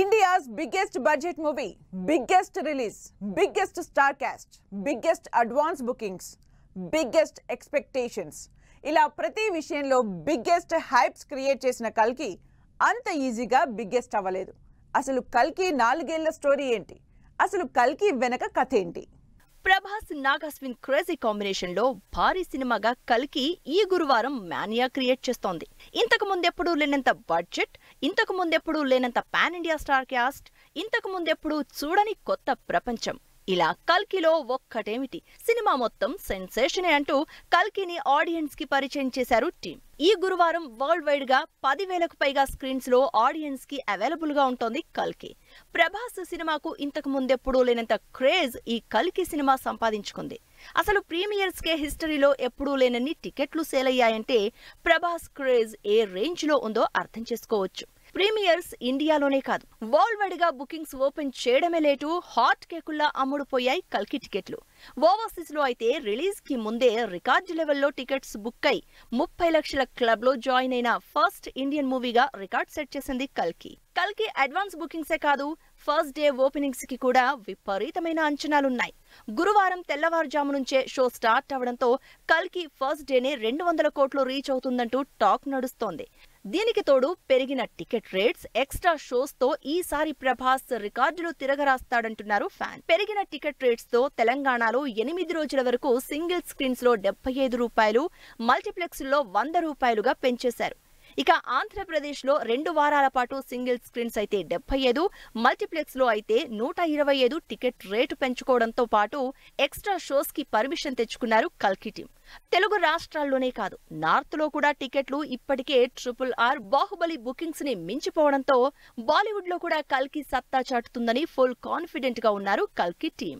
India's biggest budget movie, biggest release, biggest star cast, biggest advance bookings, biggest expectations. ఇలా ప్రతి విషయంలో biggest hypes create చేసిన కల్కి అంత ఈజీగా బిగ్గెస్ట్ అవ్వలేదు. అసలు కల్కి 4 ఏళ్ల స్టోరీ ఏంటి? అసలు కల్కి వెనక కథ ఏంటి? ప్రభాస్ నాగాస్విన్ క్రేజీ కాంబినేషన్ లో భారీ సినిమాగా కల్కి ఈ గురువారం మానియా క్రియేట్ చేస్తోంది. ఇంతకు ముందెప్పుడూ లేనంత బడ్జెట్, ఇంతకు ముందెప్పుడూ లేనంత పాన్ ఇండియా స్టార్ క్యాస్ట్, ఇంతకు ముందెప్పుడూ చూడని కొత్త ప్రపంచం. ఇలా కల్కిలో ఒక్కటేమిటి, సినిమా మొత్తం సెన్సేషనే అంటూ కల్కిని ఆడియన్స్ కి పరిచయం చేశారు టీం. ఈ గురువారం వరల్డ్ వైడ్ గా 10,000కు పైగా స్క్రీన్స్ లో ఆడియన్స్ కి అవైలబుల్ గా ఉంటోంది కల్కి. ప్రభాస్ సినిమాకు ఇంతకు ముందెప్పుడూ లేనంత క్రేజ్ ఈ కల్కి సినిమా సంపాదించుకుంది. అసలు ప్రీమియర్స్ కే హిస్టరీలో ఎప్పుడూ లేనన్ని టికెట్లు సేల్ అయ్యాయంటే ప్రభాస్ క్రేజ్ ఏ రేంజ్ లో ఉందో అర్థం చేసుకోవచ్చు. ప్రీమియర్స్ ఇండియాలోనే కాదు, వరల్డ్ వైడ్ గా బుకింగ్స్ ఓపెన్ చేయడమే లేటు హాట్ కేకుల్లా అమ్ముడుపోయాయి కల్కి టికెట్లు. ఓవర్సీస్ లో అయితే రిలీజ్ కి ముందే రికార్డు లెవెల్లో టికెట్స్ బుక్ అయి 30 లక్షల క్లబ్ లో జాయిన్ అయిన ఫస్ట్ ఇండియన్ మూవీగా రికార్డ్ సెట్ చేసింది కల్కి. కల్కి అడ్వాన్స్ బుకింగ్సే కాదు, ఫస్ట్ డే ఓపెనింగ్స్ కి కూడా విపరీతమైన అంచనాలున్నాయి. గురువారం తెల్లవారుజాము నుంచే షో స్టార్ట్ అవడంతో కల్కి ఫస్ట్ డేనే 200 కోట్లు రీచ్ అవుతుందంటూ టాక్ నడుస్తోంది. దీనికి తోడు పెరిగిన టికెట్ రేట్స్, ఎక్స్ట్రా షోస్ తో ఈసారి ప్రభాస్ రికార్డులు తిరగరాస్తాడంటున్నారు ఫ్యాన్. పెరిగిన టికెట్ రేట్స్ తో తెలంగాణలో 8 రోజుల వరకు సింగిల్ స్క్రీన్స్ లో 75 రూపాయలు, మల్టీప్లెక్స్ లో 100 రూపాయలుగా పెంచేశారు. ఇక ఆంధ్రప్రదేశ్ లో 2 వారాల పాటు సింగిల్ స్క్రీన్స్ అయితే 75, మల్టీప్లెక్స్ లో అయితే 125 టికెట్ రేటు పెంచుకోవడంతో పాటు ఎక్స్ట్రా షోస్ కి పర్మిషన్ తెచ్చుకున్నారు కల్కి టీం. తెలుగు రాష్ట్రాల్లోనే కాదు, నార్త్ లో కూడా టికెట్లు ఇప్పటికే RRR, బాహుబలి బుకింగ్స్ ని మించిపోవడంతో బాలీవుడ్ లో కూడా కల్కి సత్తా చాటుతుందని ఫుల్ కాన్ఫిడెంట్ గా ఉన్నారు కల్కి టీం.